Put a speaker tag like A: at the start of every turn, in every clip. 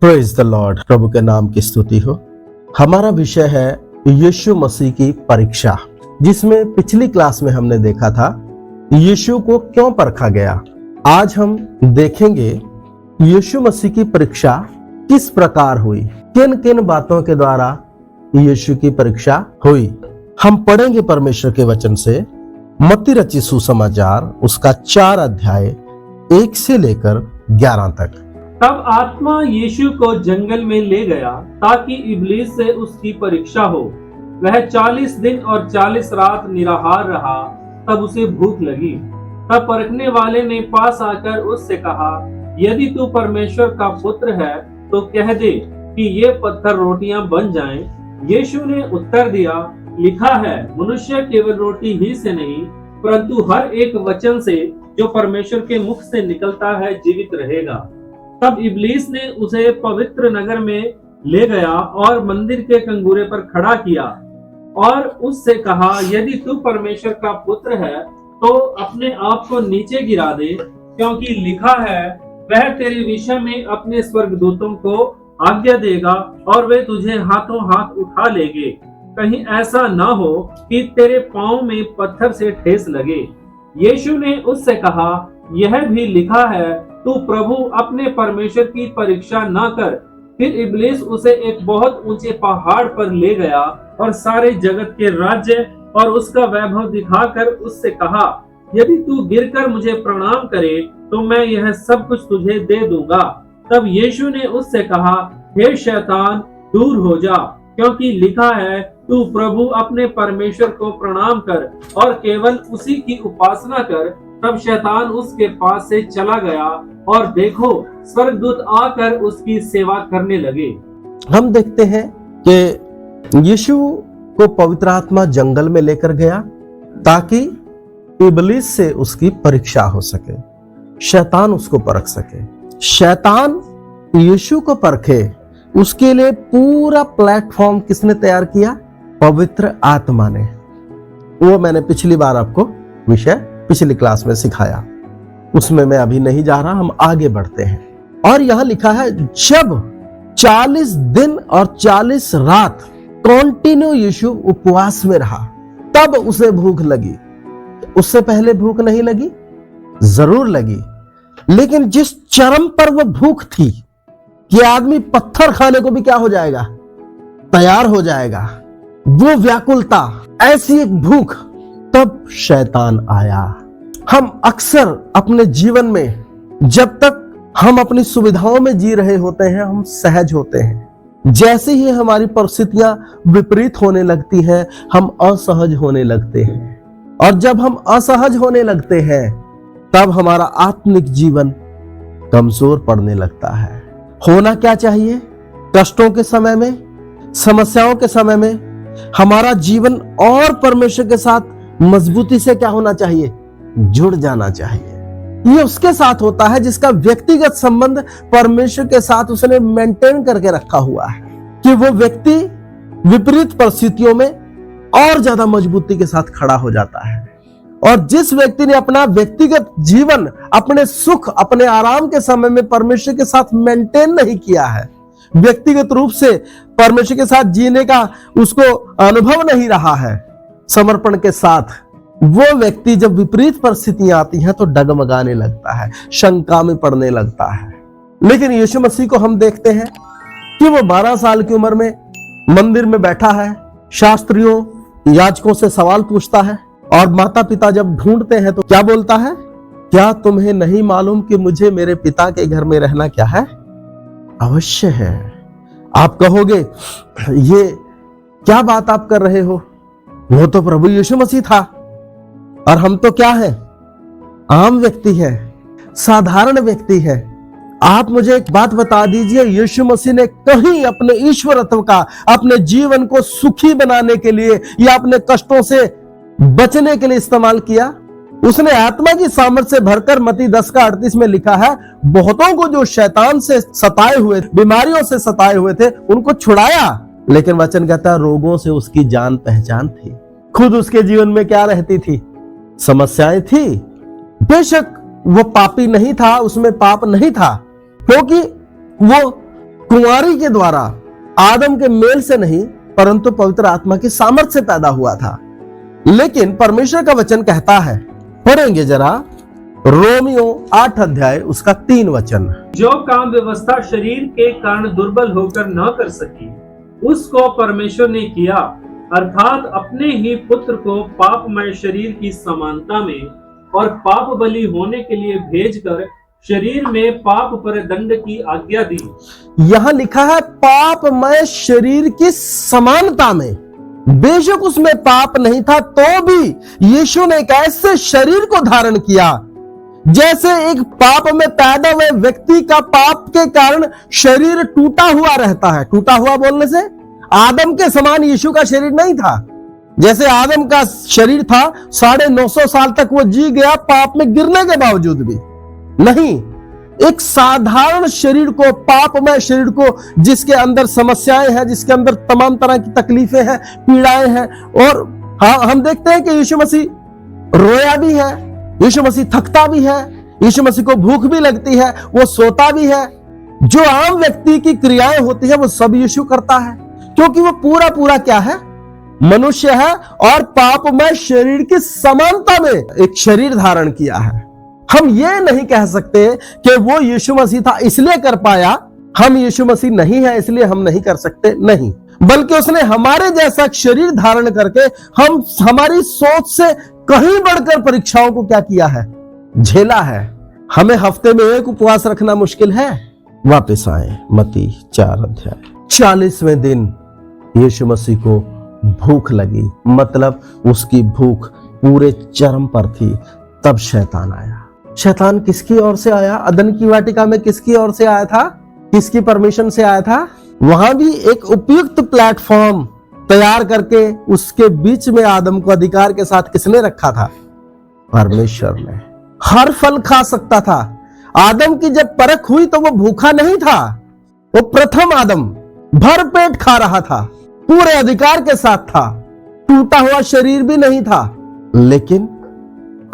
A: Praise the Lord. प्रभु के नाम की स्तुति हो। हमारा विषय है यीशु मसीह की परीक्षा, जिसमें पिछली क्लास में हमने देखा था यीशु को क्यों परखा गया। आज हम देखेंगे यीशु मसीह की परीक्षा किस प्रकार हुई, किन किन बातों के द्वारा यीशु की परीक्षा हुई। हम पढ़ेंगे परमेश्वर के वचन से मत्ती रचित सुसमाचार उसका 4 अध्याय 1 से लेकर 11 तक।
B: तब आत्मा यीशु को जंगल में ले गया ताकि इब्लीस से उसकी परीक्षा हो। वह 40 दिन और 40 रात निराहार रहा। तब उसे भूख लगी। तब परखने वाले ने पास आकर उससे कहा, यदि तू परमेश्वर का पुत्र है तो कह दे कि ये पत्थर रोटियां बन जाएं। यीशु ने उत्तर दिया, लिखा है, मनुष्य केवल रोटी ही से नहीं परंतु हर एक वचन से जो परमेश्वर के मुख से निकलता है जीवित रहेगा। तब इब्लीस ने उसे पवित्र नगर में ले गया और मंदिर के कंगूरे पर खड़ा किया और उससे कहा, यदि तू परमेश्वर का पुत्र है तो अपने आप को नीचे गिरा दे, क्योंकि लिखा है, वह तेरे विषय में अपने स्वर्गदूतों को आज्ञा देगा और वे तुझे हाथों हाथ उठा लेंगे, कहीं ऐसा ना हो कि तेरे पांव में पत्थर से ठेस लगे। यीशु ने उससे कहा, यह भी लिखा है, तू प्रभु अपने परमेश्वर की परीक्षा ना कर। फिर इब्लीस उसे एक बहुत ऊंचे पहाड़ पर ले गया और सारे जगत के राज्य और उसका वैभव दिखाकर उससे कहा, यदि तू गिरकर मुझे प्रणाम करे तो मैं यह सब कुछ तुझे दे दूंगा। तब यीशु ने उससे कहा, हे शैतान, दूर हो जा, क्योंकि लिखा है, तू प्रभु अपने परमेश्वर को प्रणाम कर और केवल उसी की उपासना कर। तब शैतान उसके पास से चला गया और देखो, स्वर्गदूत आकर उसकी सेवा करने लगे।
A: हम देखते हैं कि यीशु को पवित्र आत्मा जंगल में लेकर गया ताकि इब्लीस से उसकी परीक्षा हो सके, शैतान उसको परख सके। शैतान यीशु को परखे, उसके लिए पूरा प्लेटफॉर्म किसने तैयार किया? पवित्र आत्मा ने। वो मैंने पिछली बार आपको विषय पिछली क्लास में सिखाया, उसमें मैं अभी नहीं जा रहा, हम आगे बढ़ते हैं। और यह लिखा है, जब 40 दिन और 40 रात कंटिन्यू यीशु उपवास में रहा, तब उसे भूख लगी। उससे पहले भूख नहीं लगी? जरूर लगी, लेकिन जिस चरम पर वो भूख थी कि आदमी पत्थर खाने को भी क्या हो जाएगा? तैयार हो जाएगा। वो व्याकुलता, ऐसी एक भूख, तब शैतान आया। हम अक्सर अपने जीवन में जब तक हम अपनी सुविधाओं में जी रहे होते हैं, हम सहज होते हैं। जैसे ही हमारी परिस्थितियां विपरीत होने लगती हैं, हम असहज होने लगते हैं। और जब हम असहज होने लगते हैं, तब हमारा आत्मिक जीवन कमजोर पड़ने लगता है। होना क्या चाहिए? कष्टों के समय में, समस्याओं के समय में हमारा जीवन और परमेश्वर के साथ मजबूती से क्या होना चाहिए? जुड़ जाना चाहिए। ये उसके साथ होता है जिसका व्यक्तिगत संबंध परमेश्वर के साथ उसने मेंटेन करके रखा हुआ है, कि वो व्यक्ति विपरीत परिस्थितियों में और ज्यादा मजबूती के साथ खड़ा हो जाता है। और जिस व्यक्ति ने अपना व्यक्तिगत जीवन, अपने सुख, अपने आराम के समय में परमेश्वर के साथ मेंटेन नहीं किया है, व्यक्तिगत रूप से परमेश्वर के साथ जीने का उसको अनुभव नहीं रहा है समर्पण के साथ, वो व्यक्ति जब विपरीत परिस्थितियां आती हैं तो डगमगाने लगता है, शंका में पड़ने लगता है। लेकिन यीशु मसीह को हम देखते हैं कि वो 12 साल की उम्र में मंदिर में बैठा है, शास्त्रियों, याजकों से सवाल पूछता है, और माता पिता जब ढूंढते हैं तो क्या बोलता है? क्या तुम्हें नहीं मालूम कि मुझे मेरे पिता के घर में रहना क्या है? अवश्य है। आप कहोगे, ये क्या बात आप कर रहे हो? वो तो प्रभु यीशु मसीह था और हम तो क्या है? आम व्यक्ति है, साधारण व्यक्ति है। आप मुझे एक बात बता दीजिए, यीशु मसीह ने कहीं अपने ईश्वरत्व का अपने जीवन को सुखी बनाने के लिए या अपने कष्टों से बचने के लिए इस्तेमाल किया? उसने आत्मा की सामर्थ्य से भरकर, मत्ती 10:38 में लिखा है, बहुतों को जो शैतान से सताए हुए, बीमारियों से सताए हुए थे, उनको छुड़ाया। लेकिन वचन कहता है, रोगों से उसकी जान पहचान थी। खुद उसके जीवन में क्या रहती थी? समस्याएं थी। बेशक वो पापी नहीं था, उसमें पाप नहीं था, क्योंकि वो कुंवारी के द्वारा आदम के मेल से नहीं परंतु पवित्र आत्मा की सामर्थ से पैदा हुआ था। लेकिन परमेश्वर का वचन कहता है, पढ़ेंगे जरा रोमियो 8 अध्याय उसका 3 वचन।
B: जो काम व्यवस्था शरीर के कारण दुर्बल होकर न कर सकी, उसको परमेश्वर ने किया, अर्थात अपने ही पुत्र को पापमय शरीर की समानता में और पाप बलि होने के लिए भेजकर शरीर में पाप पर दंड की आज्ञा दी।
A: यहां लिखा है पापमय शरीर की समानता में। बेशक उसमें पाप नहीं था तो भी यीशु ने एक ऐसे शरीर को धारण किया जैसे एक पाप में पैदा हुए व्यक्ति का पाप के कारण शरीर टूटा हुआ रहता है। टूटा हुआ बोलने से आदम के समान यीशु का शरीर नहीं था। जैसे आदम का शरीर था 950 साल तक वो जी गया पाप में गिरने के बावजूद भी नहीं, एक साधारण शरीर को, पापमय शरीर को, जिसके अंदर समस्याएं हैं, जिसके अंदर तमाम तरह की तकलीफें हैं, पीड़ाएं हैं। और हम देखते हैं कि यीशु मसीह रोया भी है, यीशु मसीह थकता भी है, यीशु मसीह को भूख भी लगती है, वो सोता भी है। जो आम व्यक्ति की क्रियाएं होती है वो सब यीशु करता है, क्योंकि वो पूरा क्या है, मनुष्य है और पापमय शरीर की समानता में एक शरीर धारण किया है। हम ये नहीं कह सकते कि वो यीशु मसीह था इसलिए कर पाया, हम यीशु मसीह नहीं है इसलिए हम नहीं कर सकते, नहीं, बल्कि उसने हमारे जैसा शरीर धारण करके हमारी सोच से कहीं बढ़कर परीक्षाओं को क्या किया है, झेला है। हमें हफ्ते में एक उपवास रखना मुश्किल है। वापस आए मत्ती 4 अध्याय 40वें दिन यीशु मसीह को भूख लगी, मतलब उसकी भूख पूरे चरम पर थी। तब शैतान आया। शैतान किसकी ओर से आया? अदन की वाटिका में किसकी ओर से आया था? किसकी परमिशन से आया था? वहां भी एक उपयुक्त प्लेटफॉर्म तैयार करके उसके बीच में आदम को अधिकार के साथ किसने रखा था? परमेश्वर ने। हर फल खा सकता था। आदम की जब परख हुई तो वो भूखा नहीं था, वो प्रथम आदम भर पेट खा रहा था, पूरे अधिकार के साथ था, टूटा हुआ शरीर भी नहीं था। लेकिन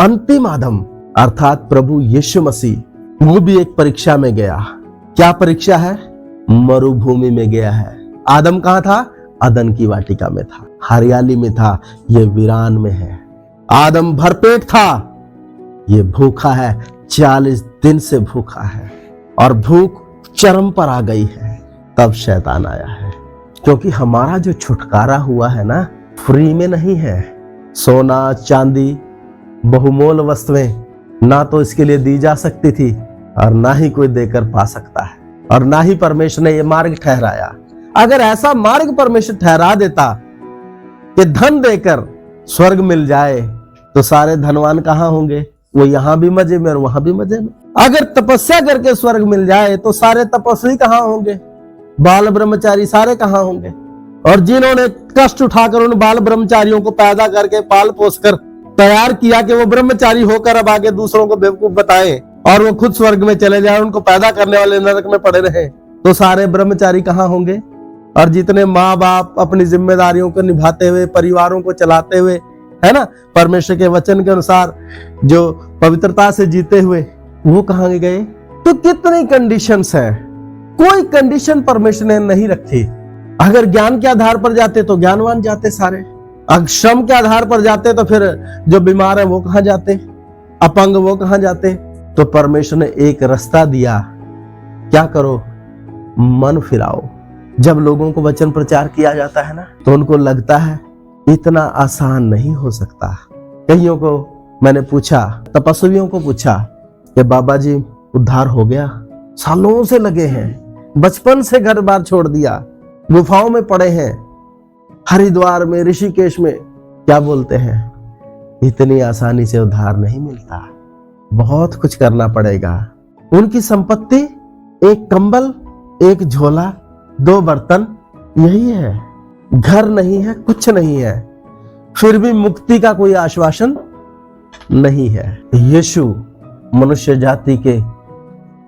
A: अंतिम आदम अर्थात प्रभु यीशु मसीह वो भी एक परीक्षा में गया। क्या परीक्षा है? मरुभूमि में गया है। आदम कहां था? अदन की वाटिका में था, हरियाली में था, ये वीरान में है। आदम भरपेट था, ये भूखा है, 40 दिन से भूखा है और भूख चरम पर आ गई है। तब शैतान आया है, क्योंकि हमारा जो छुटकारा हुआ है ना, फ्री में नहीं है। सोना चांदी बहुमूल्य वस्तुएं ना तो इसके लिए दी जा सकती थी और ना ही कोई देकर पा सकता है, और ना ही परमेश्वर ने यह मार्ग ठहराया। अगर ऐसा मार्ग परमेश्वर ठहरा देता कि धन देकर स्वर्ग मिल जाए तो सारे धनवान कहां होंगे? वो यहां भी मजे में और वहां भी मजे में। अगर तपस्या करके स्वर्ग मिल जाए तो सारे तपस्वी कहां होंगे? बाल ब्रह्मचारी सारे कहां होंगे? और जिन्होंने कष्ट उठाकर उन बाल ब्रह्मचारियों को पैदा करके पाल पोस कर तैयार किया कि वो ब्रह्मचारी होकर अब आगे दूसरों को बेवकूफ बताएं और वो खुद स्वर्ग में चले जाए, उनको पैदा करने वाले नरक में पड़े रहे, तो सारे ब्रह्मचारी कहां होंगे? और जितने माँ बाप अपनी जिम्मेदारियों को निभाते हुए, परिवारों को चलाते हुए, है ना, परमेश्वर के वचन के अनुसार जो पवित्रता से जीते हुए, वो कहां गए? तो कितनी कंडीशंस है, कोई कंडीशन परमेश्वर ने नहीं रखी। अगर ज्ञान के आधार पर जाते तो ज्ञानवान जाते सारे, अगर श्रम के आधार पर जाते तो फिर जो बीमार है वो कहां जाते, अपंग वो कहां जाते? तो परमेश्वर ने एक रास्ता दिया, क्या करो? मन फिराओ। जब लोगों को वचन प्रचार किया जाता है ना, तो उनको लगता है इतना आसान नहीं हो सकता। कईयों को मैंने पूछा, तपस्वियों को पूछा कि बाबा जी उद्धार हो गया? सालों से लगे हैं, बचपन से घर बार छोड़ दिया, गुफाओं में पड़े हैं, हरिद्वार में, ऋषिकेश में। क्या बोलते हैं? इतनी आसानी से उद्धार नहीं मिलता, बहुत कुछ करना पड़ेगा। उनकी संपत्ति एक कंबल, एक झोला, 2 बर्तन, यही है। घर नहीं है, कुछ नहीं है, फिर भी मुक्ति का कोई आश्वासन नहीं है। यीशु मनुष्य जाति के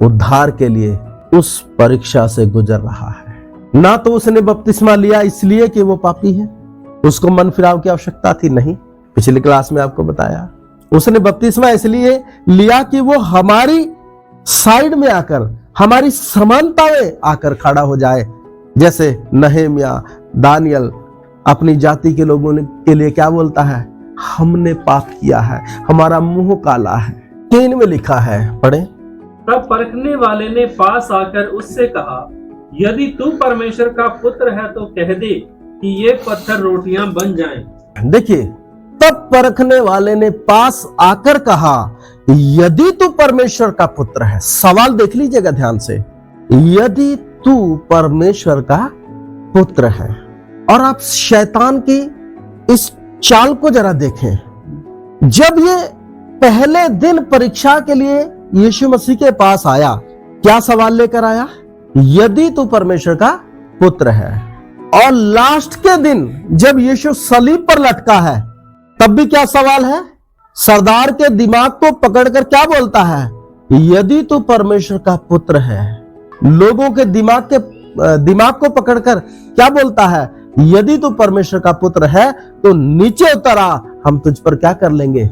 A: उद्धार के लिए उस परीक्षा से गुजर रहा है। ना तो उसने बपतिस्मा लिया इसलिए कि वो पापी है, उसको मन फिराव की आवश्यकता थी, नहीं। पिछली क्लास में आपको बताया, उसने बपतिस्मा इसलिए लिया कि वो हमारी साइड में आकर हमारी समानता में आकर खड़ा हो जाए। जैसे नहम्याह, दानियल अपनी जाति के लोगों के लिए क्या बोलता है? हमने पाप किया है, हमारा मुंह काला है। 3 में लिखा है, पढ़े।
B: तब परखने वाले ने पास आकर उससे कहा, यदि तू परमेश्वर का पुत्र है तो कह दे कि ये पत्थर रोटियां बन जाएं।
A: देखिए, तब परखने वाले ने पास आकर कहा, यदि तू परमेश्वर का पुत्र है। सवाल देख लीजिएगा ध्यान से, यदि तू परमेश्वर का पुत्र है। और आप शैतान की इस चाल को जरा देखें। जब ये पहले दिन परीक्षा के लिए यीशु मसीह के पास आया, क्या सवाल लेकर आया? यदि तू परमेश्वर का पुत्र है। और लास्ट के दिन जब यीशु सलीब पर लटका है, तब भी क्या सवाल है? सरदार के दिमाग को पकड़कर क्या बोलता है? यदि तू परमेश्वर का पुत्र है। लोगों के दिमाग को पकड़कर क्या बोलता है? यदि तू परमेश्वर का पुत्र है तो नीचे उतर आ, हम तुझ पर क्या कर लेंगे?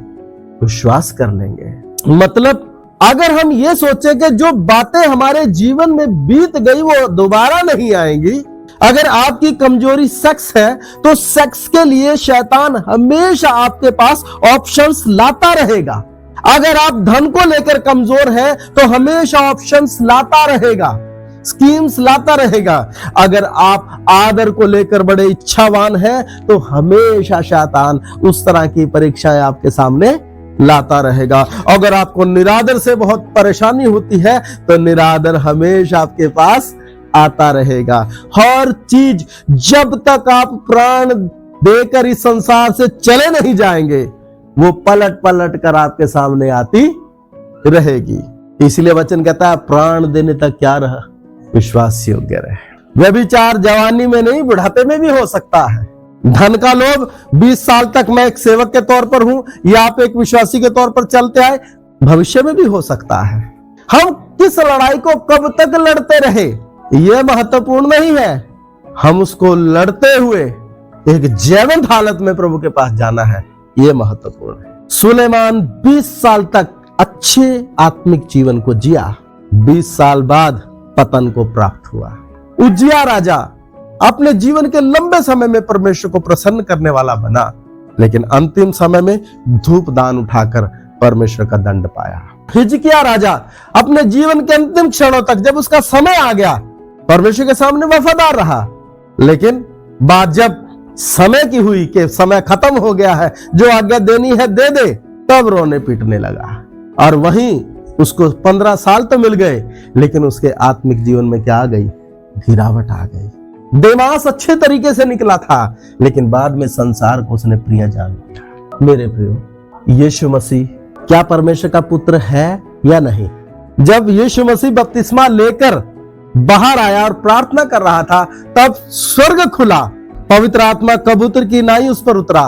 A: विश्वास कर लेंगे। मतलब अगर हम ये सोचें कि जो बातें हमारे जीवन में बीत गई वो दोबारा नहीं आएंगी। अगर आपकी कमजोरी सेक्स है तो सेक्स के लिए शैतान हमेशा आपके पास ऑप्शंस लाता रहेगा। अगर आप धन को लेकर कमजोर है तो हमेशा ऑप्शंस लाता रहेगा, स्कीम्स लाता रहेगा। अगर आप आदर को लेकर बड़े इच्छावान हैं तो हमेशा शैतान उस तरह की परीक्षाएं आपके सामने लाता रहेगा। अगर आपको निरादर से बहुत परेशानी होती है तो निरादर हमेशा आपके पास आता रहेगा। हर चीज जब तक आप प्राण देकर इस संसार से चले नहीं जाएंगे, वो पलट पलट कर आपके सामने आती रहेगी। इसलिए वचन कहता है, प्राण देने तक क्या रहा? विश्वास योग्य रहे। व्यभिचार जवानी में नहीं, बुढ़ापे में भी हो सकता है। धन का लोभ, 20 साल तक मैं एक सेवक के तौर पर हूं या आप एक विश्वासी के तौर पर चलते आए, भविष्य में भी हो सकता है। हम किस लड़ाई को कब तक लड़ते रहे यह महत्वपूर्ण नहीं है, हम उसको लड़ते हुए एक जीवंत हालत में प्रभु के पास जाना है, यह महत्वपूर्ण है। सुलेमान 20 साल तक अच्छे आत्मिक जीवन को जिया, 20 साल बाद पतन को प्राप्त हुआ। उज्जिया राजा अपने जीवन के लंबे समय में परमेश्वर को प्रसन्न करने वाला बना, लेकिन अंतिम समय में धूप दान उठाकर परमेश्वर का दंड पाया। हिजकिया राजा अपने जीवन के अंतिम क्षणों तक, जब उसका समय आ गया, परमेश्वर के सामने वफादार रहा, लेकिन बात जब समय की हुई कि समय खत्म हो गया है, जो आज्ञा देनी है दे दे, तब रोने पीटने लगा। और वहीं उसको 15 साल तो मिल गए, लेकिन उसके आत्मिक जीवन में क्या आ गई? गिरावट आ गई। देमास अच्छे तरीके से निकला था, लेकिन बाद में संसार को उसने प्रिय जान लिया। मेरे प्रियो, यीशु मसीह क्या परमेश्वर का पुत्र है या नहीं? जब यीशु मसीह बपतिस्मा लेकर बाहर आया और प्रार्थना कर रहा था, तब स्वर्ग खुला, पवित्र आत्मा कबूतर की नाई उस पर उतरा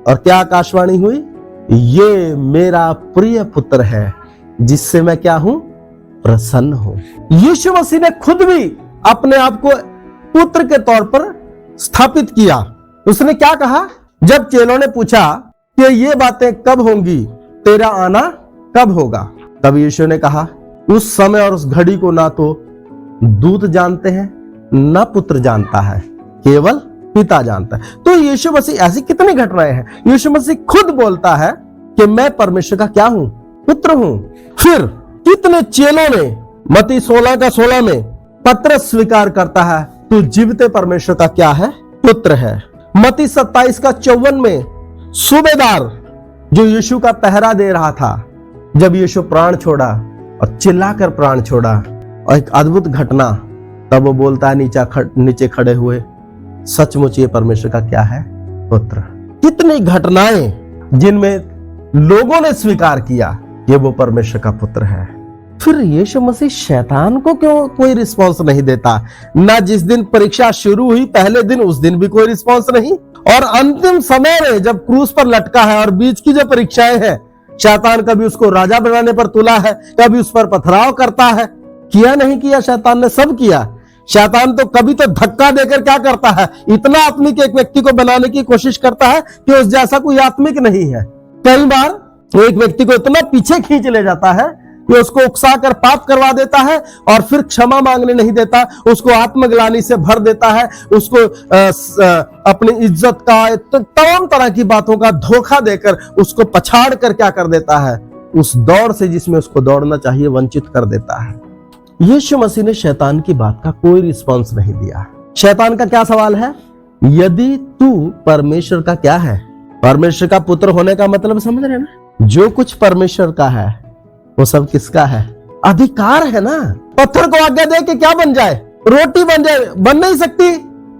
A: और क्या आकाशवाणी हुई? ये मेरा प्रिय पुत्र है जिससे मैं क्या हूं? प्रसन्न हूं। यीशु मसीह ने खुद भी अपने आप को पुत्र के तौर पर स्थापित किया। उसने क्या कहा? जब चेलों ने पूछा कि ये बातें कब होंगी, तेरा आना कब होगा, तब यीशु ने कहा, उस समय और उस घड़ी को ना तो दूत जानते हैं ना पुत्र जानता है, केवल पिता जानता है। तो यीशु मसीह, ऐसी कितनी घटनाएं हैं, यीशु मसीह खुद बोलता है कि मैं परमेश्वर का क्या हूं? पुत्र हूं। फिर कितने चेलों ने, मत्ती 16:16 में पतरस स्वीकार करता है, तू जीवते परमेश्वर का क्या है? पुत्र है। मत्ती 27:54 में सूबेदार जो यीशु का पहरा दे रहा था, जब यीशु प्राण छोड़ा और चिल्लाकर प्राण छोड़ा, और एक अद्भुत घटना, तब वो बोलता है नीचे खड़े हुए, सचमुच ये परमेश्वर का क्या है? पुत्र। कितनी घटनाएं जिनमें लोगों ने स्वीकार किया कि वो परमेश्वर का पुत्र है। फिर यीशु मसीह शैतान को क्यों कोई रिस्पांस नहीं देता? ना जिस दिन परीक्षा शुरू हुई पहले दिन, उस दिन भी कोई रिस्पांस नहीं, और अंतिम समय में जब क्रूस पर लटका है और बीच की जो परीक्षाएं हैं, शैतान कभी उसको राजा बनाने पर तुला है, कभी उस पर पथराव करता है। किया नहीं किया? शैतान ने सब किया। शैतान तो कभी तो धक्का देकर क्या करता है, इतना आत्मिक एक व्यक्ति को बनाने की कोशिश करता है कि उस जैसा कोई आत्मिक नहीं है। कई बार एक व्यक्ति को इतना पीछे खींच ले जाता है कि उसको उकसा कर पाप करवा देता है और फिर क्षमा मांगने नहीं देता, उसको आत्मग्लानि से भर देता है, उसको अपनी इज्जत का तमाम तरह की बातों का धोखा देकर उसको पछाड़ कर क्या कर देता है, उस दौड़ से जिसमें उसको दौड़ना चाहिए वंचित कर देता है। यीशु मसीह ने शैतान की बात का कोई रिस्पॉन्स नहीं दिया। शैतान का क्या सवाल है? यदि तू परमेश्वर का क्या है, परमेश्वर का पुत्र होने का मतलब समझ रहे ना? जो कुछ परमेश्वर का है वो सब किसका है? अधिकार है ना। पत्थर को आज्ञा दे कि क्या बन जाए, रोटी बन जाए, बन नहीं सकती।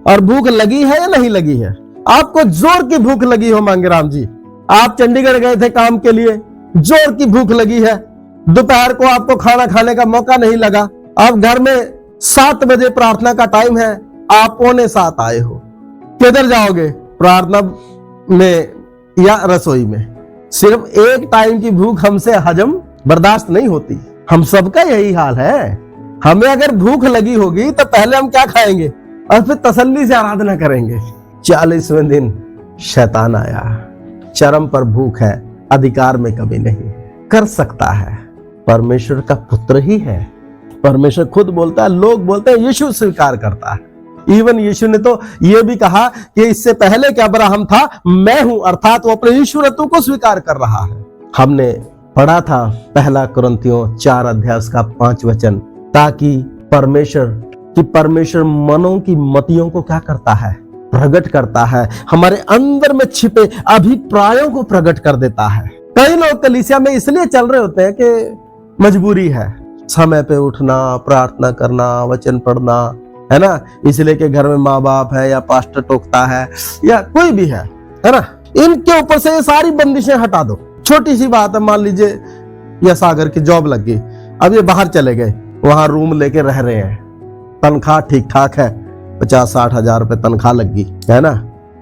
A: और भूख लगी है या नहीं लगी है? आपको जोर की भूख लगी हो मांगेराम जी, आप चंडीगढ़ गए थे काम के लिए, जोर की भूख लगी है, दोपहर को आपको खाना खाने का मौका नहीं लगा, आप घर में 7 बजे प्रार्थना का टाइम है, आप 6:45 आए हो, किधर जाओगे? प्रार्थना में या रसोई में? सिर्फ एक टाइम की भूख हमसे हजम बर्दाश्त नहीं होती। हम सबका यही हाल है। हमें अगर भूख लगी होगी तो पहले हम क्या खाएंगे और फिर तसल्ली से आराधना करेंगे। 40वें दिन शैतान आया, चरम पर भूख है, अधिकार में कभी नहीं, कर सकता है, परमेश्वर का पुत्र ही है। परमेश्वर खुद बोलता है, लोग बोलते हैं, यीशु स्वीकार करता है। इवन यीशु ने तो यह भी कहा कि इससे पहले कि अब्राहम था मैं हूं, अर्थात वो अपने ईश्वरत्व को स्वीकार कर रहा है। हमने पढ़ा था 1 कुरिन्थियों 4 अध्याय का 5 वचन, ताकि परमेश्वर मनों की मतियों को क्या करता है? प्रकट करता है, हमारे अंदर में छिपे अभिप्रायों को प्रकट कर देता है। कई लोग कलीसिया में इसलिए चल रहे होते हैं कि मजबूरी है, समय पे उठना, प्रार्थना करना, वचन पढ़ना, है ना, इसलिए कि घर में माँ बाप है या पास्टर टोकता है या कोई भी है ना। इनके ऊपर से ये सारी बंदिशें हटा दो। छोटी सी बात है, मान लीजिए या सागर की जॉब लग गई, अब ये बाहर चले गए, वहां रूम लेके रह रहे हैं, तनख्वाह ठीक ठाक है, 50-60 हजार रुपए तनख्वाह लग गई, है ना।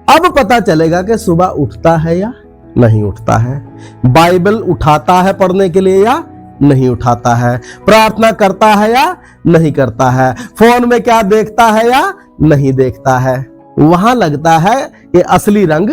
A: अब पता चलेगा कि सुबह उठता है या नहीं उठता है, बाइबल उठाता है पढ़ने के लिए या नहीं उठाता है, प्रार्थना करता है या नहीं करता है, फोन में क्या देखता है या नहीं देखता है। वहां लगता है कि असली रंग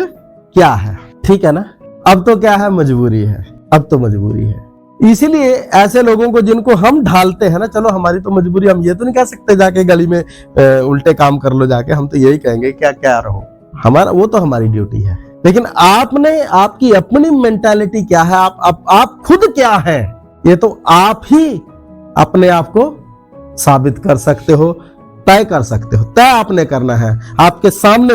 A: क्या है। ठीक है ना। अब तो क्या है, मजबूरी है, अब तो मजबूरी है। इसीलिए ऐसे लोगों को जिनको हम ढालते हैं ना, चलो हमारी तो मजबूरी, हम ये तो नहीं कह सकते जाके गली में उल्टे काम कर लो जाके, हम तो यही कहेंगे क्या क्या रहो, हमारा वो तो हमारी ड्यूटी है। लेकिन आपने, आपकी अपनी मेंटालिटी क्या है, आप खुद क्या है, ये तो आप ही अपने आप को साबित कर सकते हो, तय कर सकते हो। तय आपने करना है। आपके सामने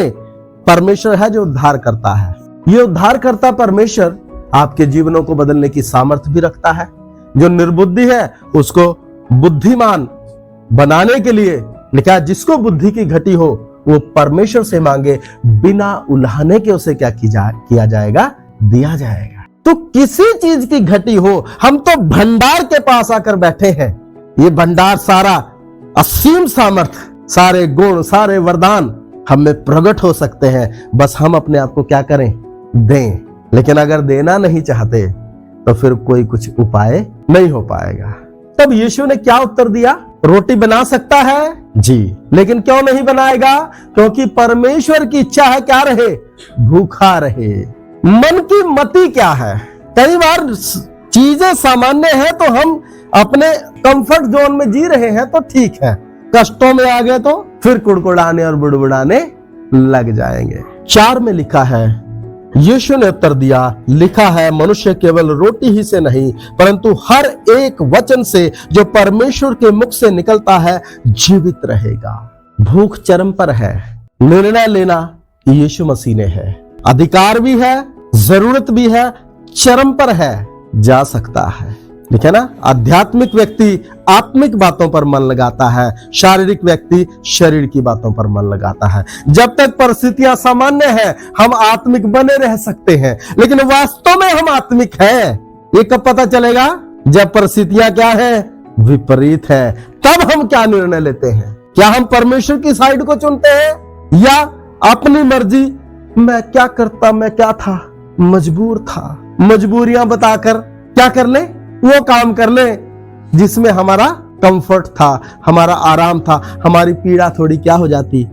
A: परमेश्वर है जो उद्धार करता है। ये उद्धार करता परमेश्वर आपके जीवनों को बदलने की सामर्थ्य भी रखता है। जो निर्बुद्धि है उसको बुद्धिमान बनाने के लिए लिखा, जिसको बुद्धि की घटी हो वो परमेश्वर से मांगे, बिना उल्हाने के उसे क्या किया जाएगा, दिया जाएगा। तो किसी चीज की घटी हो, हम तो भंडार के पास आकर बैठे हैं। ये भंडार सारा असीम सामर्थ्य, सारे गुण, सारे वरदान हम में प्रकट हो सकते हैं, बस हम अपने आप को क्या करें, दें। लेकिन अगर देना नहीं चाहते तो फिर कोई कुछ उपाय नहीं हो पाएगा। तब यीशु ने क्या उत्तर दिया? रोटी बना सकता है जी, लेकिन क्यों नहीं बनाएगा? क्योंकि परमेश्वर की इच्छा है क्या रहे, भूखा रहे। मन की मति क्या है? कई बार चीजें सामान्य है तो हम अपने कंफर्ट जोन में जी रहे हैं तो ठीक है, कष्टों में आ गए तो फिर कुड़कुड़ाने और बुड़बुड़ाने लग जाएंगे। 4 में लिखा है, यीशु ने उत्तर दिया, लिखा है, मनुष्य केवल रोटी ही से नहीं परंतु हर एक वचन से जो परमेश्वर के मुख से निकलता है जीवित रहेगा। भूख चरम पर है, निर्णय लेना यीशु मसीह ने है, अधिकार भी है, जरूरत भी है, चरम पर है, जा सकता है। ठीक है ना। आध्यात्मिक व्यक्ति आत्मिक बातों पर मन लगाता है, शारीरिक व्यक्ति शरीर की बातों पर मन लगाता है। जब तक परिस्थितियां सामान्य हैं हम आत्मिक बने रह सकते हैं, लेकिन वास्तव में हम आत्मिक हैं ये कब पता चलेगा? जब परिस्थितियां क्या है, विपरीत है। तब हम क्या निर्णय लेते हैं? क्या हम परमेश्वर की साइड को चुनते हैं या अपनी मर्जी? मैं क्या करता, मैं क्या था, मजबूर था, मजबूरियां बताकर क्या कर ले, वो काम कर ले जिसमें हमारा कंफर्ट था, हमारा आराम था, हमारी पीड़ा थोड़ी क्या हो जाती,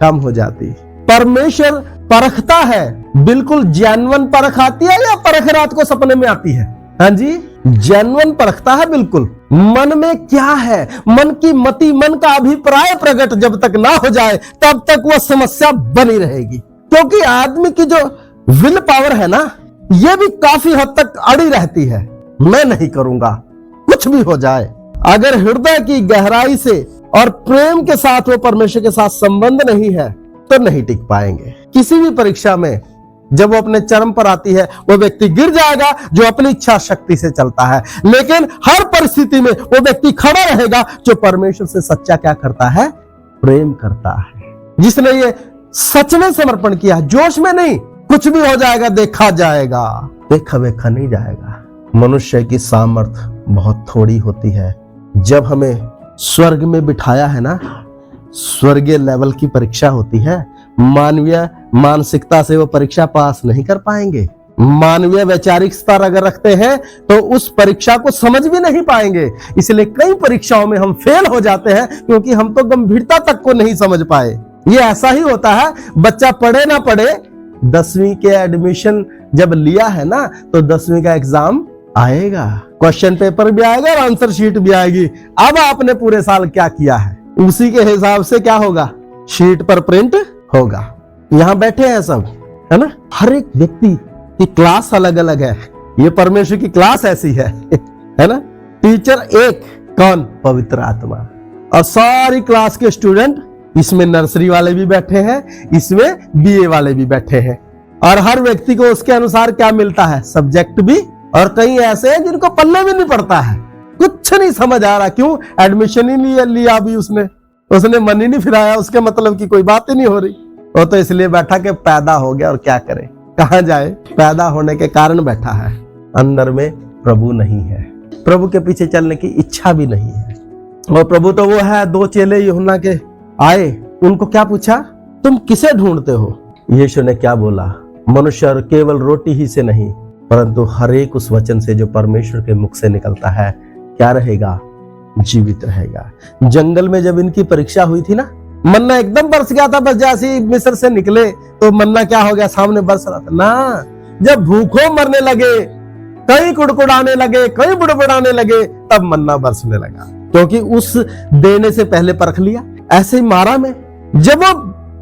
A: कम हो जाती। परमेश्वर परखता है, बिल्कुल जेन्युइन परख आती है या परख रात को सपने में आती है? हाँ जी, जेन्युइन परखता है बिल्कुल। मन में क्या है, मन की मति, मन का अभिप्राय प्रकट जब तक ना हो जाए तब तक वह समस्या बनी रहेगी। क्योंकि आदमी की जो विल पावर है ना, यह भी काफी हद तक अड़ी रहती है। मैं नहीं करूंगा, कुछ भी हो जाए। अगर हृदय की गहराई से और प्रेम के साथ वो परमेश्वर के साथ संबंध नहीं है तो नहीं टिक पाएंगे। किसी भी परीक्षा में जब वो अपने चरम पर आती है, वो व्यक्ति गिर जाएगा जो अपनी इच्छा शक्ति से चलता है। लेकिन हर परिस्थिति में वो व्यक्ति खड़ा रहेगा जो परमेश्वर से सच्चा क्या करता है, प्रेम करता है। जिसने ये सच में समर्पण किया, जोश में नहीं, कुछ भी हो जाएगा देखा जाएगा, देखा वेखा नहीं जाएगा। मनुष्य की सामर्थ्य बहुत थोड़ी होती है। जब हमें स्वर्ग में बिठाया है ना, स्वर्गीय लेवल की परीक्षा होती है, मानवीय मानसिकता से वो परीक्षा पास नहीं कर पाएंगे। मानवीय वैचारिक स्तर अगर रखते हैं तो उस परीक्षा को समझ भी नहीं पाएंगे। इसलिए कई परीक्षाओं में हम फेल हो जाते हैं क्योंकि हम तो गंभीरता तक को नहीं समझ पाए। ये ऐसा ही होता है, बच्चा पढ़े ना पढ़े, 10वीं के एडमिशन जब लिया है ना तो 10वीं का एग्जाम आएगा, क्वेश्चन पेपर भी आएगा और आंसर शीट भी आएगी। अब आपने पूरे साल क्या किया है उसी के हिसाब से क्या होगा, शीट पर प्रिंट होगा। यहां बैठे हैं सब, है ना, हर एक व्यक्ति की क्लास अलग अलग है। ये परमेश्वर की क्लास ऐसी है ना। टीचर एक, कौन, पवित्र आत्मा। और सारी क्लास के स्टूडेंट, इसमें नर्सरी वाले भी बैठे हैं, इसमें बीए वाले भी बैठे हैं। और हर व्यक्ति को उसके अनुसार क्या मिलता है, सब्जेक्ट भी। और कई ऐसे हैं जिनको पल्ले भी नहीं पड़ता है, कुछ नहीं समझ आ रहा। क्यों, एडमिशन ही नहीं लिया अभी उसने मन ही नहीं फिराया, उसके मतलब की कोई बात ही नहीं हो रही। वो तो इसलिए बैठा कि पैदा हो गया और क्या करे, कहां जाए, पैदा होने के कारण बैठा है। अंदर में प्रभु नहीं है, प्रभु के पीछे चलने की इच्छा भी नहीं है। और प्रभु तो वो है, 2 चेले यूहन्ना के आए, उनको क्या पूछा, तुम किसे ढूंढते हो? यीशु ने क्या बोला, मनुष्य केवल रोटी ही से नहीं परंतु हर एक उस वचन से जो परमेश्वर के मुख से निकलता है क्या रहेगा, जीवित रहेगा। जंगल में जब इनकी परीक्षा हुई थी ना, मन्ना एकदम बरस गया था, बस जैसे मिस्र से निकले तो मन्ना क्या हो गया, सामने बरस रहा था ना। जब भूखों मरने लगे, कई कुड़कुड़ाने लगे, कई बुड़बुड़ाने लगे, तब मन्ना बरसने लगा, क्योंकि उस देने से पहले परख लिया। ऐसे ही मारा में जब वो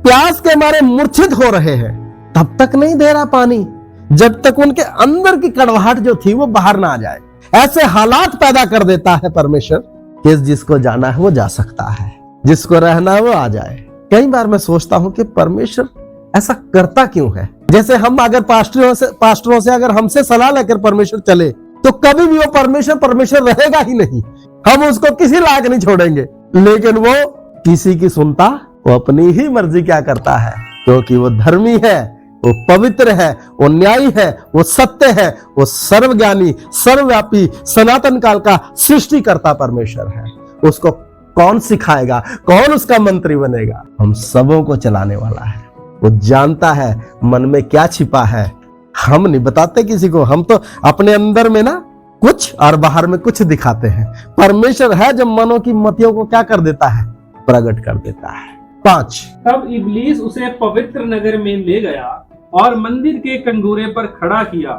A: प्यास के मारे मूर्छित हो रहे हैं तब तक नहीं दे रहा पानी, जब तक उनके अंदर की कड़वाहट जो थी वो बाहर ना आ जाए। ऐसे हालात पैदा कर देता है परमेश्वर कि जिसको जाना है वो जा सकता है, जिसको रहना है वो आ जाए। कई बार मैं सोचता हूं कि परमेश्वर ऐसा करता क्यों है। जैसे हम अगर पास्टरों से अगर हमसे सलाह लेकर परमेश्वर चले तो कभी भी वो परमेश्वर रहेगा ही नहीं, हम उसको किसी लायक नहीं छोड़ेंगे। लेकिन वो किसी की सुनता, वो अपनी ही मर्जी क्या करता है, क्योंकि वो धर्मी है, वो पवित्र है, वो न्यायी है, वो सत्य है, वो सर्वज्ञानी, सर्वव्यापी, सनातन काल का सृष्टिकर्ता परमेश्वर है। उसको कौन सिखाएगा, कौन उसका मंत्री बनेगा? हम सबों को चलाने वाला है। वो जानता है मन में क्या छिपा है, हम नहीं बताते किसी को। हम तो अपने अंदर में ना कुछ और बाहर में कुछ दिखाते हैं। परमेश्वर है जो मनों की मतियों को क्या कर देता है, प्रकट कर देता है। 5,
B: तब इब्लीस उसे पवित्र नगर में ले गया और मंदिर के कंगूरे पर खड़ा किया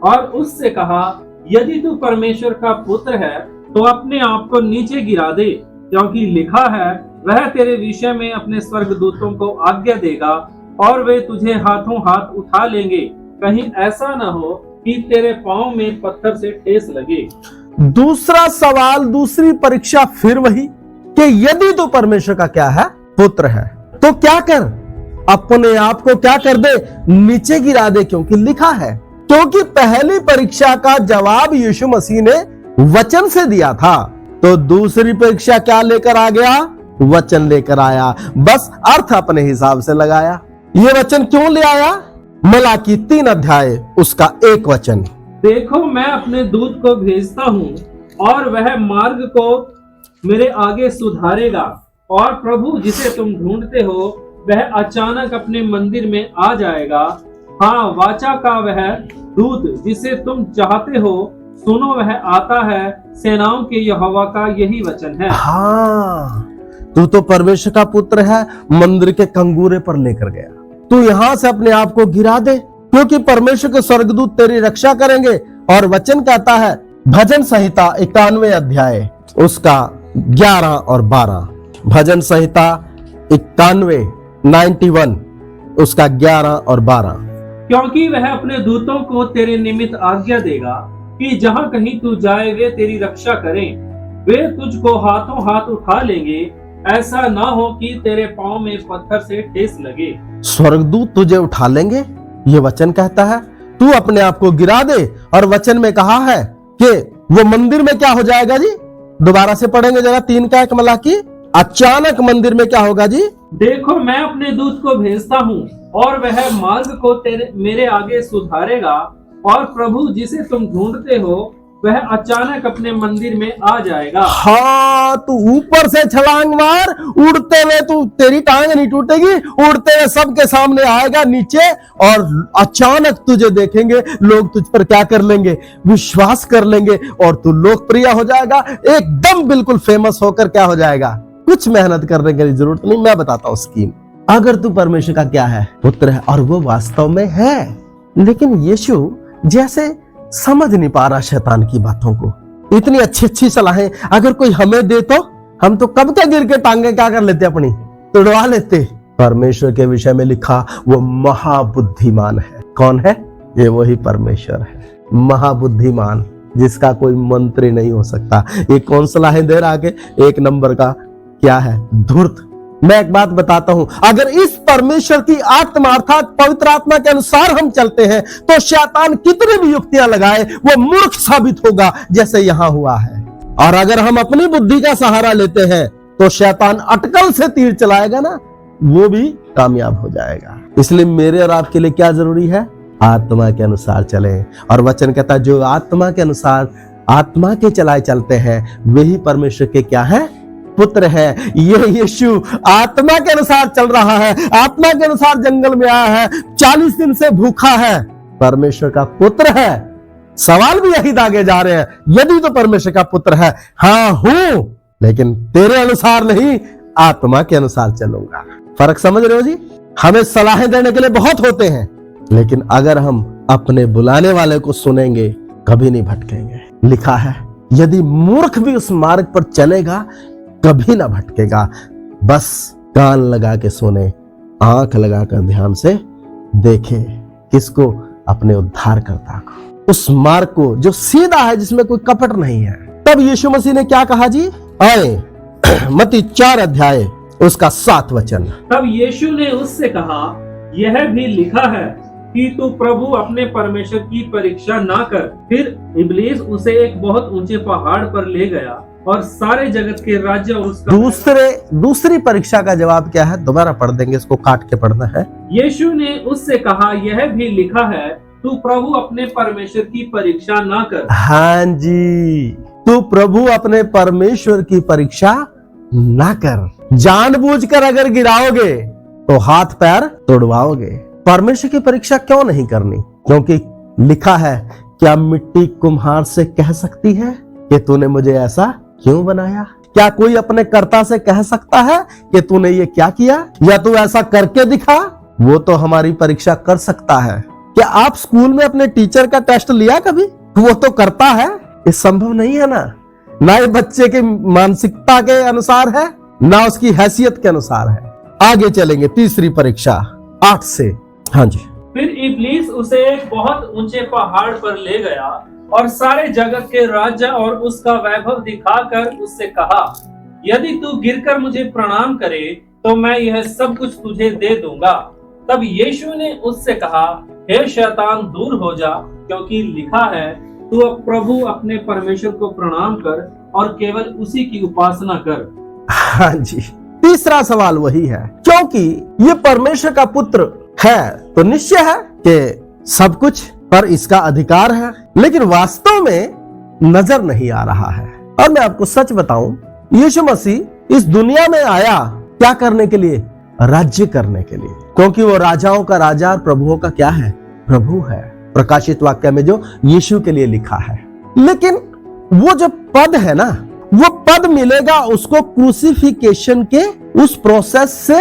B: और उससे कहा, यदि तू परमेश्वर का पुत्र है तो अपने आप को नीचे गिरा दे, क्योंकि लिखा है, वह तेरे विषय में अपने स्वर्गदूतों को आज्ञा देगा और वे तुझे हाथों हाथ उठा लेंगे, कहीं ऐसा न हो कि तेरे पांव में पत्थर से ठेस लगे।
A: दूसरा सवाल, दूसरी परीक्षा फिर वही कि यदि तू परमेश्वर का क्या है, पुत्र है, तो क्या कर, अपने आप को क्या कर दे, नीचे गिरा दे, क्योंकि लिखा है। क्योंकि पहली परीक्षा का जवाब यीशु मसीह ने वचन से दिया था, तो दूसरी परीक्षा क्या लेकर आ गया, वचन लेकर आया, बस अर्थ अपने हिसाब से लगाया। ये वचन क्यों ले आया? मलाकी 3 अध्याय उसका 1 वचन,
B: देखो मैं अपने दूत को भेजता हूँ और वह मार्ग को मेरे आगे सुधारेगा, और प्रभु जिसे तुम ढूंढते हो वह अचानक अपने मंदिर में आ जाएगा। हाँ, वाचा का वह दूत जिसे तुम चाहते हो, सुनो वह आता है, सेनाओं के यहोवा का यही वचन है।
A: हाँ, तू तो परमेश्वर का पुत्र है, मंदिर के कंगूरे पर लेकर गया। तू यहां से अपने आप को गिरा दे, क्योंकि परमेश्वर के स्वर्गदूत तेरी रक्षा करेंगे और वचन कहता है भजन संहिता 91 अध्याय उसका 11 और 12। भजन संहिता 91 उसका 11 और 12।
B: क्योंकि वह अपने दूतों को तेरे निमित्त आज्ञा देगा कि जहां कहीं तू जाए वे तेरी रक्षा करें। वे तुझको हाथों हाथ उठा लेंगे, ऐसा ना हो कि तेरे पांव में पत्थर से ठेस लगे।
A: स्वर्गदूत तुझे उठा लेंगे, ये वचन कहता है। तू अपने आप को गिरा दे, और वचन में कहा है कि वो मंदिर में क्या हो जाएगा जी? दोबारा से पढ़ेंगे जरा 3 का 1 मलाकी। अचानक मंदिर में क्या होगा जी?
B: देखो मैं अपने दूत को भेजता हूँ और वह मार्ग को मेरे आगे सुधारेगा, और प्रभु जिसे तुम ढूंढते हो वह अचानक अपने मंदिर में आ जाएगा।
A: हाँ, तू ऊपर से छलांग मार, उड़ते हुए तू, तेरी टांग नहीं टूटेगी, उड़ते हुए सबके सामने आएगा नीचे, और अचानक तुझे देखेंगे लोग, तुझ पर क्या कर लेंगे? विश्वास कर लेंगे, और तू लोकप्रिय हो जाएगा, एकदम बिल्कुल फेमस होकर क्या हो जाएगा? कुछ मेहनत करने की जरूरत नहीं। मैं बताता हूं स्कीम। अगर तू परमेश्वर का क्या है? पुत्र है, और वो वास्तव में है, लेकिन यीशु जैसे समझ नहीं पा रहा शैतान की बातों को। इतनी अच्छी अच्छी सलाहें अगर कोई हमें दे तो हम तो कब के गिर के टांगे क्या कर लेते, अपनी तोड़वा लेते। परमेश्वर के विषय में लिखा वो महाबुद्धिमान है। कौन है? ये वही परमेश्वर है, महाबुद्धिमान, जिसका कोई मंत्री नहीं हो सकता। ये कौन सलाहें दे रहा है? 1 नंबर का क्या है? धूर्त। मैं एक बात बताता हूं, अगर इस परमेश्वर की आत्मा अर्थात पवित्र आत्मा के अनुसार हम चलते हैं तो शैतान कितनी भी युक्तियां लगाए वो मूर्ख साबित होगा, जैसे यहां हुआ है। और अगर हम अपनी बुद्धि का सहारा लेते हैं तो शैतान अटकल से तीर चलाएगा ना, वो भी कामयाब हो जाएगा। इसलिए मेरे और आपके लिए क्या जरूरी है? आत्मा के अनुसार चलें। और वचन कहता है जो आत्मा के अनुसार, आत्मा के चलाए चलते हैं, वही परमेश्वर के क्या है? पुत्र है। ये यीशु आत्मा के अनुसार चल रहा है, आत्मा के अनुसार जंगल में आया है, 40 दिन से भूखा है, परमेश्वर का पुत्र है। सवाल भी यही दागे जा रहे हैं, यदि तो परमेश्वर का पुत्र है, हाँ हूं, लेकिन तेरे अनुसार नहीं, आत्मा के अनुसार चलूंगा। फर्क समझ रहे हो जी? हमें सलाहें देने के लिए बहुत होते हैं, लेकिन अगर हम अपने बुलाने वाले को सुनेंगे कभी नहीं भटकेंगे। लिखा है यदि मूर्ख भी उस मार्ग पर चलेगा कभी ना भटकेगा। बस कान लगा के सुने, आंख लगाकर ध्यान से देखे, किसको? अपने उद्धारकर्ता को, उस मार्ग को जो सीधा है, जिसमें कोई कपट नहीं है। तब यीशु मसीह ने क्या कहा जी? आए मत्ती 4 अध्याय उसका 7 वचन।
B: तब यीशु ने उससे कहा, यह भी लिखा है कि तू प्रभु अपने परमेश्वर की परीक्षा ना कर। फिर इब्लीस उसे एक बहुत ऊंचे पहाड़ पर ले गया और सारे जगत के राज्य और उसका
A: दूसरी परीक्षा का जवाब क्या है? दोबारा पढ़ देंगे, इसको काट के पढ़ना है।
B: यीशु ने उससे कहा, यह भी लिखा है तू प्रभु अपने परमेश्वर की परीक्षा ना कर।
A: हाँ जी, तू प्रभु अपने परमेश्वर की परीक्षा ना कर। जानबूझकर अगर गिराओगे तो हाथ पैर तोड़वाओगे। परमेश्वर की परीक्षा क्यों नहीं करनी? क्योंकि लिखा है, क्या मिट्टी कुम्हार से कह सकती है कि तूने मुझे ऐसा क्यों बनाया? क्या कोई अपने कर्ता से कह सकता है कि तूने ये क्या किया, या तू ऐसा करके दिखा? वो तो हमारी परीक्षा कर सकता है। क्या आप स्कूल में अपने टीचर का टेस्ट लिया कभी? वो तो करता है। ये संभव नहीं है ना ये बच्चे की मानसिकता के अनुसार है, ना उसकी हैसियत के अनुसार है। आगे चलेंगे, तीसरी परीक्षा 8 से। हाँ जी।
B: फिर इब्लीस उसे एक बहुत ऊंचे पहाड़ पर ले गया और सारे जगत के राज्य और उसका वैभव दिखाकर उससे कहा, यदि तू गिरकर मुझे प्रणाम करे तो मैं यह सब कुछ तुझे दे दूंगा। तब यीशु ने उससे कहा, हे शैतान दूर हो जा, क्योंकि लिखा है तू अब प्रभु अपने परमेश्वर को प्रणाम कर और केवल उसी की उपासना कर।
A: हाँ जी, तीसरा सवाल वही है, क्योंकि ये परमेश्वर का पुत्र है तो निश्चय है कि सब कुछ पर इसका अधिकार है, लेकिन वास्तव में नजर नहीं आ रहा है। और मैं आपको सच बताऊं, यीशु मसीह इस दुनिया में आया क्या करने के लिए? राज्य करने के लिए, क्योंकि वो राजाओं का राजा और प्रभुओं का क्या है? प्रभु है। प्रकाशित वाक्य में जो यीशु के लिए लिखा है। लेकिन वो जो पद है ना, वो पद मिलेगा उसको क्रूसिफिकेशन के उस प्रोसेस से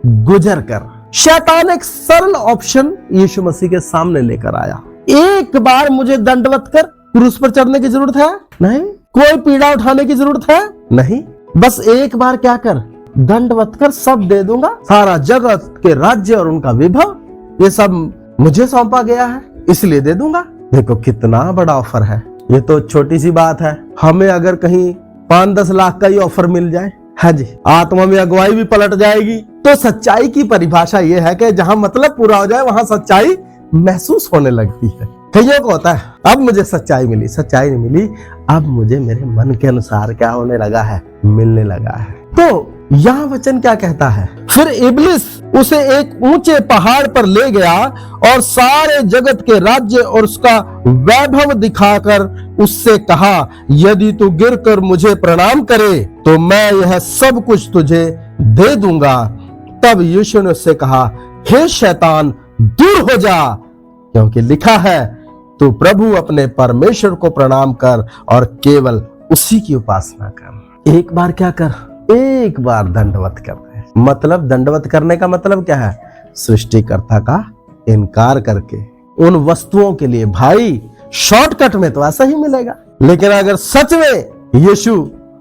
A: गुजर कर। शैतान एक सरल ऑप्शन यीशु मसीह के सामने लेकर आया, एक बार मुझे दंडवत कर क्रूस पर चढ़ने की जरूरत है नहीं, कोई पीड़ा उठाने की जरूरत है नहीं, बस एक बार क्या कर, दंडवत कर, सब दे दूंगा, सारा जगत के राज्य और उनका विभव ये सब मुझे सौंपा गया है, इसलिए दे दूंगा। देखो कितना बड़ा ऑफर है। ये तो छोटी सी बात है, हमें अगर कहीं 5-10 लाख का ही ऑफर मिल जाए, हाँ जी, आत्मा में अगुवाई भी पलट जाएगी। तो सच्चाई की परिभाषा ये है कि जहां मतलब पूरा हो जाए वहां सच्चाई महसूस होने लगती है। कईयों को होता है अब मुझे सच्चाई मिली, सच्चाई नहीं मिली, अब मुझे मेरे मन के अनुसार क्या होने लगा है, मिलने लगा है। तो यहाँ वचन क्या कहता है, फिर इब्लिस उसे एक ऊंचे पहाड़ पर ले गया और सारे जगत के राज्य और उसका वैभव दिखाकर उससे कहा, यदि तू गिरकर मुझे प्रणाम करे तो मैं यह सब कुछ तुझे दे दूंगा। तब यीशु ने उससे कहा, हे शैतान दूर हो जा, क्योंकि लिखा है तू प्रभु अपने परमेश्वर को प्रणाम कर और केवल उसी की उपासना कर। एक बार क्या कर, एक बार दंडवत कर दे। मतलब दंडवत करने का मतलब क्या है, सृष्टिकर्ता का इनकार करके उन वस्तुओं के लिए। भाई शॉर्टकट में तो ऐसा ही मिलेगा, लेकिन अगर सच में यीशु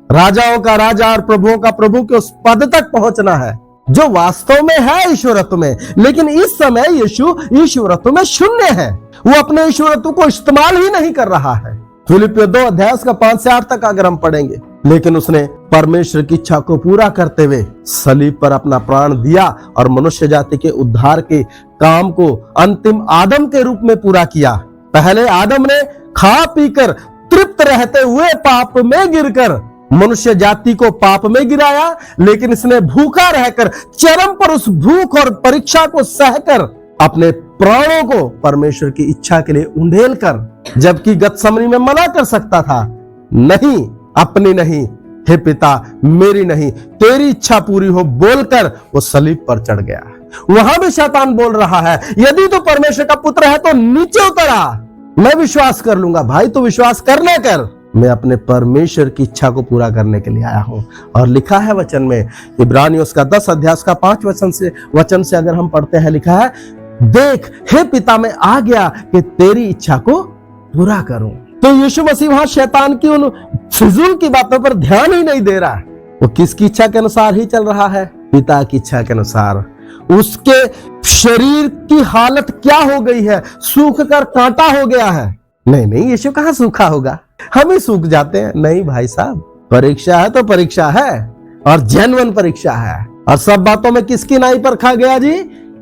A: राजाओं का राजा और प्रभुओं का प्रभु के उस पद तक पहुंचना है जो वास्तव में है ईश्वरत्व में, लेकिन इस समय यीशु ईश्वरत्व में शून्य है, वो अपने ईश्वरत्व को इस्तेमाल ही नहीं कर रहा है। फिलिपियों 2 अध्याय का 5 से 8 तक अगर हम पढ़ेंगे, लेकिन उसने परमेश्वर की इच्छा को पूरा करते हुए सलीब पर अपना प्राण दिया और मनुष्य जाति के उद्धार के काम को अंतिम आदम के रूप में पूरा किया। पहले आदम ने खा पीकर तृप्त रहते हुए पाप में गिरकर मनुष्य जाति को पाप में गिराया, लेकिन इसने भूखा रहकर चरम पर उस भूख और परीक्षा को सहकर अपने प्राणों को परमेश्वर की इच्छा के लिए उंडेल कर, जबकि गतसमनी में मना कर सकता था, नहीं अपनी नहीं, हे पिता मेरी नहीं तेरी इच्छा पूरी हो बोलकर वो सलीब पर चढ़ गया। वहां भी शैतान बोल रहा है, यदि तो परमेश्वर का पुत्र है तो नीचे उतर आ, मैं विश्वास कर लूंगा। भाई तो विश्वास करना कर, मैं अपने परमेश्वर की इच्छा को पूरा करने के लिए आया हूं। और लिखा है वचन में, इब्रानियों का 10 अध्याय का 5 वचन से अगर हम पढ़ते हैं, लिखा है, देख हे पिता मैं आ गया कि तेरी इच्छा को पूरा करूं। तो यीशु मसीह वहां शैतान की उन फिजूल की बातों पर ध्यान ही नहीं दे रहा, वो किसकी इच्छा के अनुसार ही चल रहा है, पिता की इच्छा के अनुसार। उसके शरीर की हालत क्या हो गई है, सूख कर कांटा हो गया है। नहीं यीशु कहां सूखा होगा, हम ही सूख जाते हैं। नहीं भाई साहब, परीक्षा है तो परीक्षा है और जेन्युइन परीक्षा है। और सब बातों में किसकी नाई पर खा गया जी,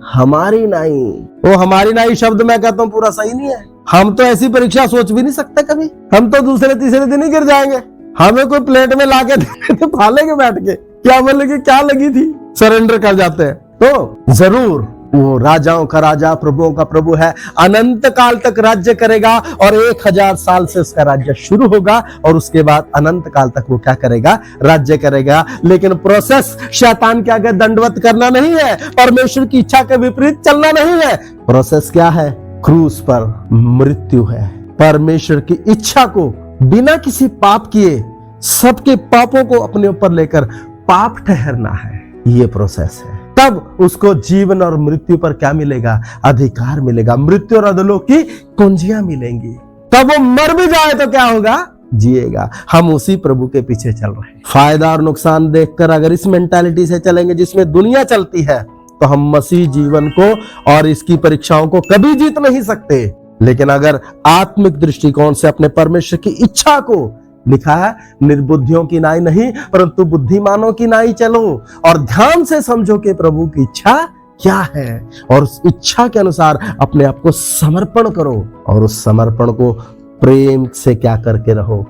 A: हमारी नाई। वो हमारी नाई शब्द मैं कहता हूं पूरा सही नहीं है। हम तो ऐसी परीक्षा सोच भी नहीं सकते कभी, हम तो दूसरे तीसरे दिन ही गिर जाएंगे। हमें कोई प्लेट में लाके देंगे तो खा लेंगे बैठ के, क्या बोले कि क्या लगी थी, सरेंडर कर जाते हैं। तो जरूर वो राजाओं का राजा प्रभुओं का प्रभु है, अनंत काल तक राज्य करेगा और 1000 साल से उसका राज्य शुरू होगा और उसके बाद अनंत काल तक वो क्या करेगा, राज्य करेगा। लेकिन प्रोसेस शैतान के आगे दंडवत करना नहीं है, परमेश्वर की इच्छा के विपरीत चलना नहीं है। प्रोसेस क्या है, क्रूस पर मृत्यु है। परमेश्वर की इच्छा को बिना किसी पाप किए सबके पापों को अपने ऊपर लेकर पाप ठहरना है, ये प्रोसेस है। तब उसको जीवन और मृत्यु पर क्या मिलेगा, अधिकार मिलेगा, मृत्यु और अधोलोक की कुंजियां मिलेंगी। तब वो मर भी जाए तो क्या होगा, जिएगा। हम उसी प्रभु के पीछे चल रहे हैं। फायदा और नुकसान देखकर अगर इस मेंटालिटी से चलेंगे जिसमें दुनिया चलती है, तो हम मसीह जीवन को और इसकी परीक्षाओं को कभी जीत नहीं सकते। लेकिन अगर आत्मिक दृष्टिकोण से अपने परमेश्वर की इच्छा को, लिखा है निर्बुद्धियों की नाई नहीं परंतु बुद्धिमानों की नाई चलो, और ध्यान से समझो कि प्रभु की इच्छा क्या है और उस इच्छा के अनुसार अपने आप को समर्पण करो और उस समर्पण को प्रेम से क्या करके रहो,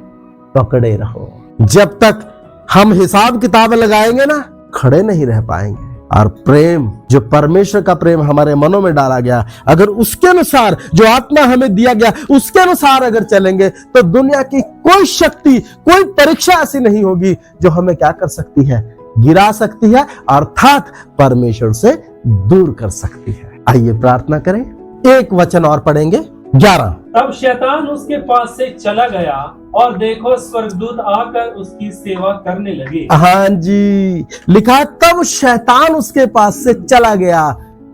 A: पकड़े रहो। जब तक हम हिसाब किताब लगाएंगे ना, खड़े नहीं रह पाएंगे। और प्रेम, जो परमेश्वर का प्रेम हमारे मनों में डाला गया, अगर उसके अनुसार जो आत्मा हमें दिया गया उसके अनुसार अगर चलेंगे, तो दुनिया की कोई शक्ति, कोई परीक्षा ऐसी नहीं होगी जो हमें क्या कर सकती है, गिरा सकती है, अर्थात परमेश्वर से दूर कर सकती है। आइए प्रार्थना करें, एक वचन और पढ़ेंगे 11।
B: तब शैतान उसके पास से चला गया और देखो स्वर्गदूत आकर उसकी सेवा करने लगे।
A: हाँ जी, लिखा तब शैतान उसके पास से चला गया।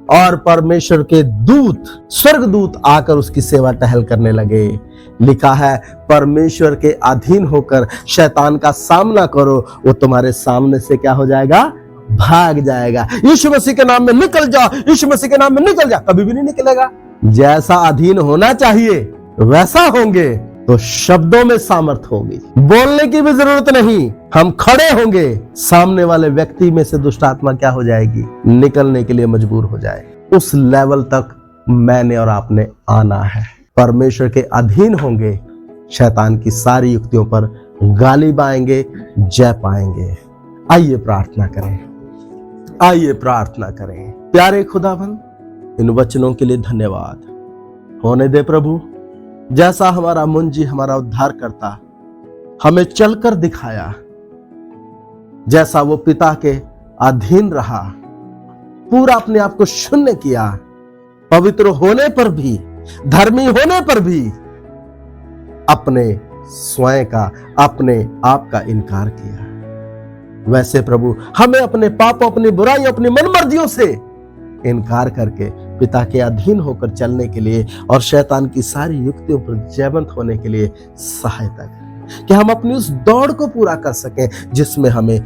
A: और परमेश्वर के दूत, स्वर्गदूत आकर उसकी सेवा टहल करने लगे। लिखा है, परमेश्वर के अधीन होकर शैतान का सामना करो, वो तुम्हारे सामने से क्या हो जाएगा? भाग जाएगा। यीशु मसीह के नाम में निकल जाओ, यीशु मसीह के नाम में निकल जाओ, कभी भी नहीं निकलेगा। जैसा अधीन होना चाहिए वैसा होंगे तो शब्दों में सामर्थ होगी, बोलने की भी जरूरत नहीं। हम खड़े होंगे, सामने वाले व्यक्ति में से दुष्ट आत्मा क्या हो जाएगी? निकलने के लिए मजबूर हो जाए। उस लेवल तक मैंने और आपने आना है। परमेश्वर के अधीन होंगे, शैतान की सारी युक्तियों पर गालिब आएंगे, जय पाएंगे। आइए प्रार्थना करें, आइए प्रार्थना करें। प्यारे खुदावन, इन वचनों के लिए धन्यवाद। होने दे प्रभु, जैसा हमारा मुंजी, हमारा उद्धार करता हमें चलकर दिखाया, जैसा वो पिता के अधीन रहा, पूरा अपने आप को शून्य किया, पवित्र होने पर भी, धर्मी होने पर भी अपने स्वयं का, अपने आप का इनकार किया, वैसे प्रभु हमें अपने पापों, अपनी बुराइयों, अपनी मनमर्जियों से इनकार करके पिता के अधीन होकर चलने के लिए और शैतान की सारी युक्तियों पर जयवंत होने के लिए सहायता करें, कि हम अपनी उस दौड़ को पूरा कर सकें जिसमें हमें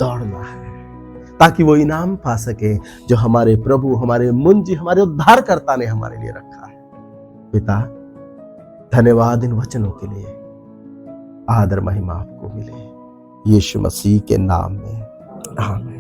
A: दौड़ना है, ताकि वो इनाम पा सके जो हमारे प्रभु, हमारे मुंजी, हमारे उद्धारकर्ता ने हमारे लिए रखा है। पिता, धन्यवाद इन वचनों के लिए। आदर महिमा आपको मिले, यीशु मसीह के नाम में, आमीन।